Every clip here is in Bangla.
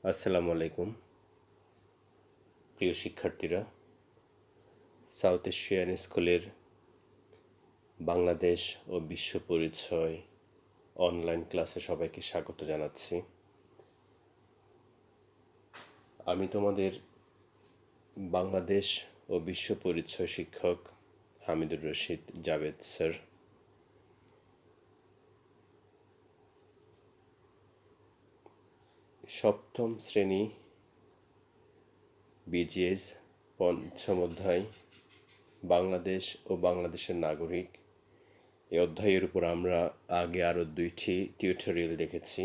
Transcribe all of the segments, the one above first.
আসসালামু আলাইকুম প্রিয় শিক্ষার্থীরা। সাউথ এশিয়ান স্কুলের বাংলাদেশ ও বিশ্ব পরিচয় অনলাইন ক্লাসে সবাইকে স্বাগত জানাচ্ছি। আমি তোমাদের বাংলাদেশ ও বিশ্ব পরিচয় শিক্ষক হামিদুর রশিদ জাভেদ স্যার। সপ্তম শ্রেণী বিজিএস পঞ্চম অধ্যায় বাংলাদেশ ও বাংলাদেশের নাগরিক, এই অধ্যায়ের উপর আমরা আগে আরও 2টি টিউটোরিয়াল দেখেছি।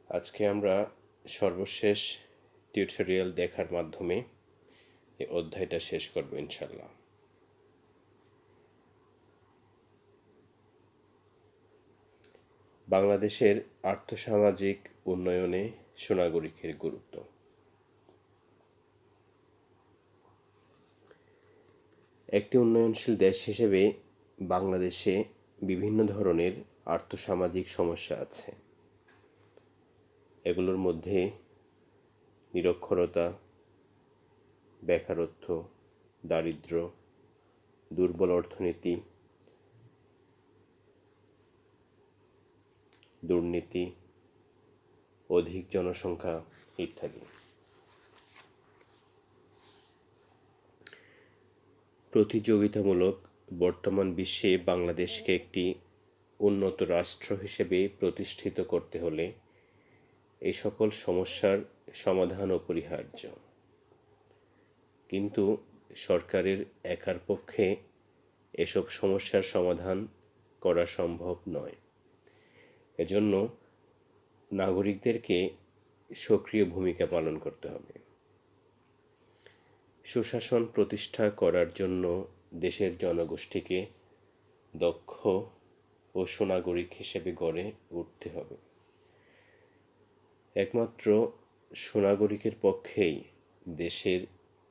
আজকে আমরা সর্বশেষ টিউটোরিয়াল দেখার মাধ্যমে এই অধ্যায়টা শেষ করব ইনশাল্লাহ। বাংলাদেশের আর্থসামাজিক উন্নয়নে সুনাগরিকের গুরুত্ব। একটি উন্নয়নশীল দেশ হিসেবে বাংলাদেশে বিভিন্ন ধরনের আর্থসামাজিক সমস্যা আছে। এগুলোর মধ্যে নিরক্ষরতা, বেকারত্ব, দারিদ্র্য, দুর্বল অর্থনীতি, দুর্নীতি, অধিক জনসংখ্যা ইত্যাদি। প্রতিযোগিতামূলক বর্তমান বিশ্বে বাংলাদেশকে একটি উন্নত রাষ্ট্র হিসেবে প্রতিষ্ঠিত করতে হলে এই সকল সমস্যার সমাধান অপরিহার্য। কিন্তু সরকারের একার পক্ষে এসব সমস্যার সমাধান করা সম্ভব নয়। এজন্য নাগরিকদেরকে সক্রিয় ভূমিকা পালন করতে হবে। সুশাসন প্রতিষ্ঠা করার জন্য দেশের জনগোষ্ঠীকে দক্ষ ও সুনাগরিক হিসেবে গড়ে উঠতে হবে। একমাত্র সুনাগরিকের পক্ষেই দেশের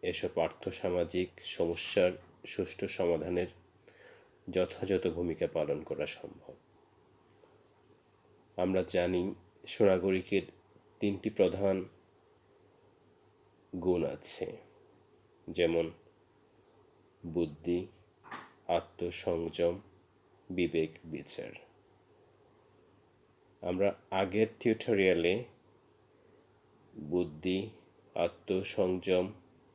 এসব আর্থসামাজিক সমস্যার সুষ্ঠু সমাধানের যথাযথ ভূমিকা পালন করা সম্ভব। আমরা জানি সুনাগরিকের 3টি প্রধান গুণ আছে, যেমন বুদ্ধি, আত্মসংযম, বিবেক, বিচার। আমরা আগের টিউটোরিয়ালে বুদ্ধি, আত্মসংযম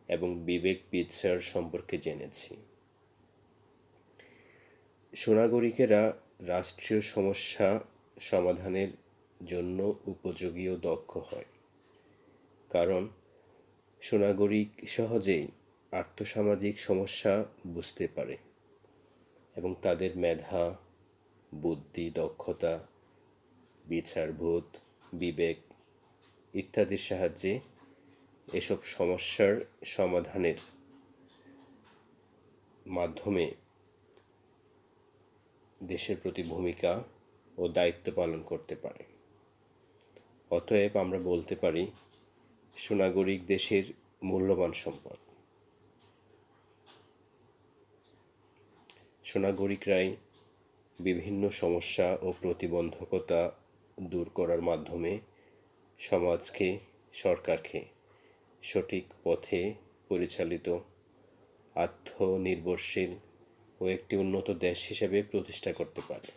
এবং বিবেক বিচার সম্পর্কে জেনেছি। সুনাগরিকেরা রাষ্ট্রীয় সমস্যা সমাধানের জন্য উপযোগী ও দক্ষ হয়, কারণ সুনাগরিক সহজেই আর্থসামাজিক সমস্যা বুঝতে পারে এবং তাদের মেধা, বুদ্ধি, দক্ষতা, বিচারবোধ, বিবেক ইত্যাদির সাহায্যে এসব সমস্যার সমাধানের মাধ্যমে দেশের প্রতি ভূমিকা ও দায়িত্ব পালন করতে পারে। অতএব আমরা বলতে পারি সুনাগরিক দেশের মূল্যবান সম্পদ। সুনাগরিকরাই বিভিন্ন সমস্যা ও প্রতিবন্ধকতা দূর করার মাধ্যমে সমাজকে, সরকারকে সঠিক পথে পরিচালিত, আত্মনির্ভরশীল ও একটি উন্নত দেশ হিসেবে প্রতিষ্ঠা করতে পারে।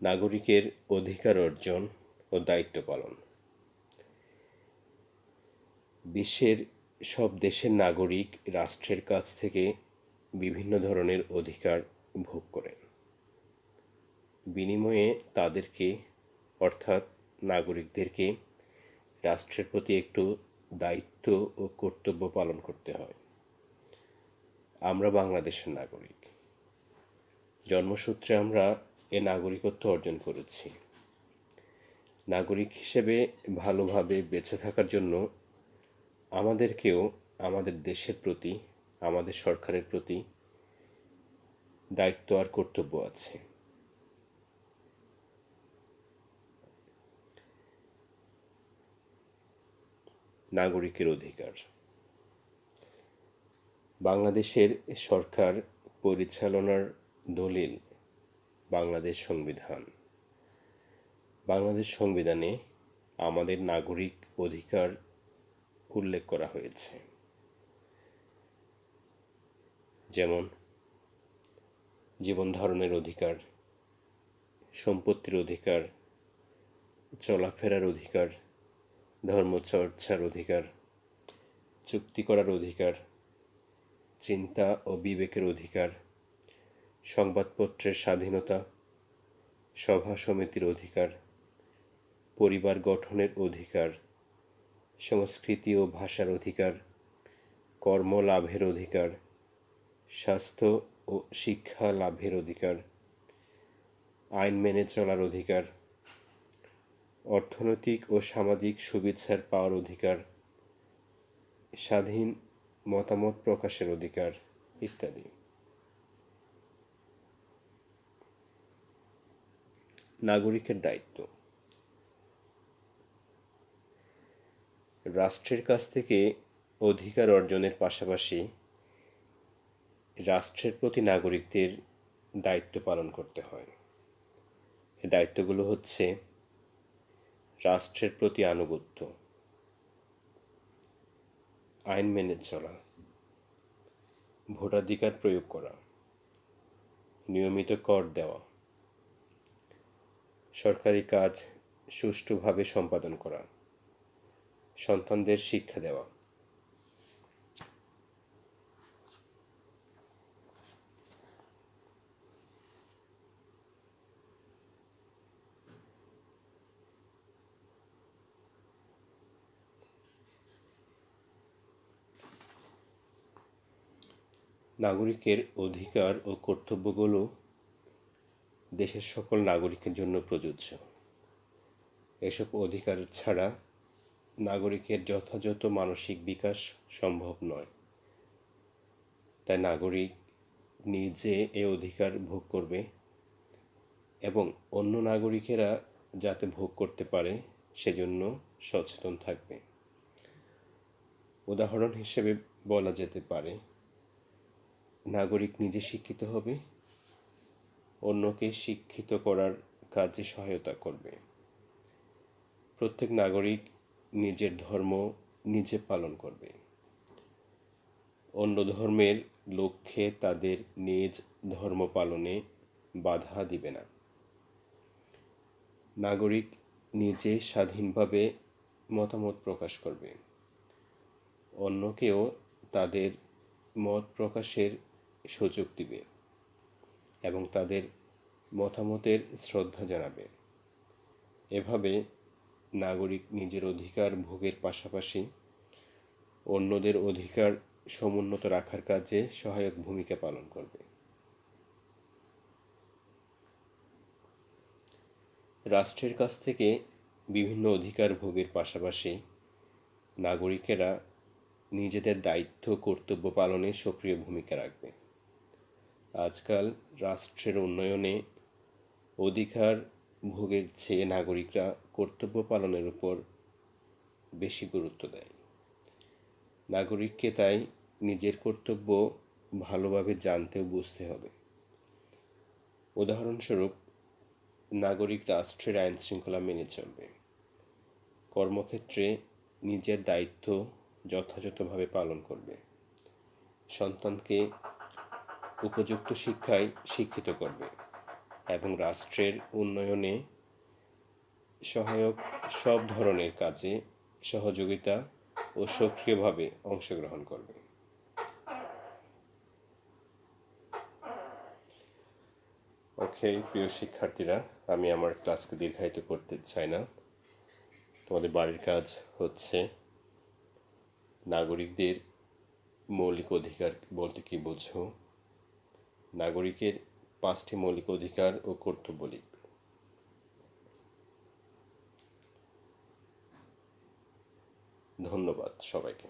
নাগরিকের অধিকার অর্জন ও দায়িত্ব পালন। বিশ্বের সব দেশের নাগরিক রাষ্ট্রের কাছ থেকে বিভিন্ন ধরনের অধিকার ভোগ করেন। বিনিময়ে তাদেরকে, অর্থাৎ নাগরিকদেরকে, রাষ্ট্রের প্রতি একটু দায়িত্ব ও কর্তব্য পালন করতে হয়। আমরা বাংলাদেশের নাগরিক। জন্মসূত্রে আমরা এ নাগরিকত্ব অর্জন করেছি। নাগরিক হিসেবে ভালোভাবে বেঁচে থাকার জন্য আমাদেরকেও আমাদের দেশের প্রতি, আমাদের সরকারের প্রতি দায়িত্ব আর কর্তব্য আছে। নাগরিকের অধিকার। বাংলাদেশের সরকার পরিচালনার দলিল বাংলাদেশ সংবিধান। বাংলাদেশ সংবিধানে আমাদের নাগরিক অধিকার উল্লেখ করা হয়েছে, যেমন জীবন ধারণের অধিকার, সম্পত্তির অধিকার, চলাফেরার অধিকার, ধর্মচর্চার অধিকার, চুক্তি করার অধিকার, চিন্তা ও বিবেকের অধিকার, সংবাদপত্রের স্বাধীনতা, সভা সমিতির অধিকার, পরিবার গঠনের অধিকার, সংস্কৃতি ও ভাষার অধিকার, কর্ম লাভের অধিকার, স্বাস্থ্য ও শিক্ষা লাভের অধিকার, আইন মেনে চলার অধিকার, অর্থনৈতিক ও সামাজিক সুবিচার পাওয়ার অধিকার, স্বাধীন মতামত প্রকাশের অধিকার ইত্যাদি। নাগরিকের দায়িত্ব। রাষ্ট্রের কাছ থেকে অধিকার অর্জনের পাশাপাশি রাষ্ট্রের প্রতি নাগরিকদের দায়িত্ব পালন করতে হয়। এই দায়িত্বগুলো হচ্ছে: রাষ্ট্রের প্রতি আনুগত্য, আইন মেনে চলা, ভোটাধিকার প্রয়োগ করা, নিয়মিত কর দেওয়া, সরকারি কাজ সুষ্ঠুভাবে সম্পাদন করা, সন্তানদের শিক্ষা দেওয়া। নাগরিকের অধিকার ও কর্তব্যগুলো দেশের সকল নাগরিকের জন্য প্রযোজ্য। এসব অধিকার ছাড়া নাগরিকের যথাযথ মানসিক বিকাশ সম্ভব নয়। তাই নাগরিক নিজে এ অধিকার ভোগ করবে এবং অন্য নাগরিকেরা যাতে ভোগ করতে পারে সেজন্য সচেতন থাকবে। উদাহরণ হিসেবে বলা যেতে পারে, নাগরিক নিজে শিক্ষিত হবে, অন্যকে শিক্ষিত করার কাজে সহায়তা করবে। প্রত্যেক নাগরিক নিজের ধর্ম নিজে পালন করবে, অন্য ধর্মের লক্ষ্যে তাদের নিজ ধর্ম পালনে বাধা দিবে না। নাগরিক নিজে স্বাধীনভাবে মতামত প্রকাশ করবে, অন্যকেও তাদের মত প্রকাশের সুযোগ দিবে এবং তাদের মতামতের শ্রদ্ধা জানাবে। এভাবে নাগরিক নিজের অধিকার ভোগের পাশাপাশি অন্যদের অধিকার সমুন্নত রাখার কাজে সহায়ক ভূমিকা পালন করবে। রাষ্ট্রের কাছ থেকে বিভিন্ন অধিকার ভোগের পাশাপাশি নাগরিকেরা নিজেদের দায়িত্ব কর্তব্য পালনে সক্রিয় ভূমিকা রাখবে। আজকাল রাষ্ট্রের উন্নয়নে অধিকার ভোগের চেয়ে নাগরিকরা কর্তব্য পালনের উপর বেশি গুরুত্ব দেয়। নাগরিককে তাই নিজের কর্তব্য ভালোভাবে জানতে ও বুঝতে হবে। উদাহরণস্বরূপ, নাগরিক রাষ্ট্রের আইন শৃঙ্খলা মেনে চলবে, কর্মক্ষেত্রে নিজের দায়িত্ব যথাযথভাবে পালন করবে, সন্তানকে উপযুক্ত শিক্ষায় শিক্ষিত করবে এবং রাষ্ট্রের উন্নয়নে সহায়ক সব ধরনের কাজে সহযোগিতা ও সক্রিয়ভাবে অংশগ্রহণ করবে। ওকে, প্রিয় শিক্ষার্থীরা, আমি আমার ক্লাসকে দীর্ঘায়িত করতে চাই না। তোমাদের বাড়ির কাজ হচ্ছে নাগরিকদের মৌলিক অধিকার বলতে কি বোঝো, নাগরিকের 5টি মৌলিক অধিকার ও কর্তব্য লিখবে। ধন্যবাদ সবাইকে।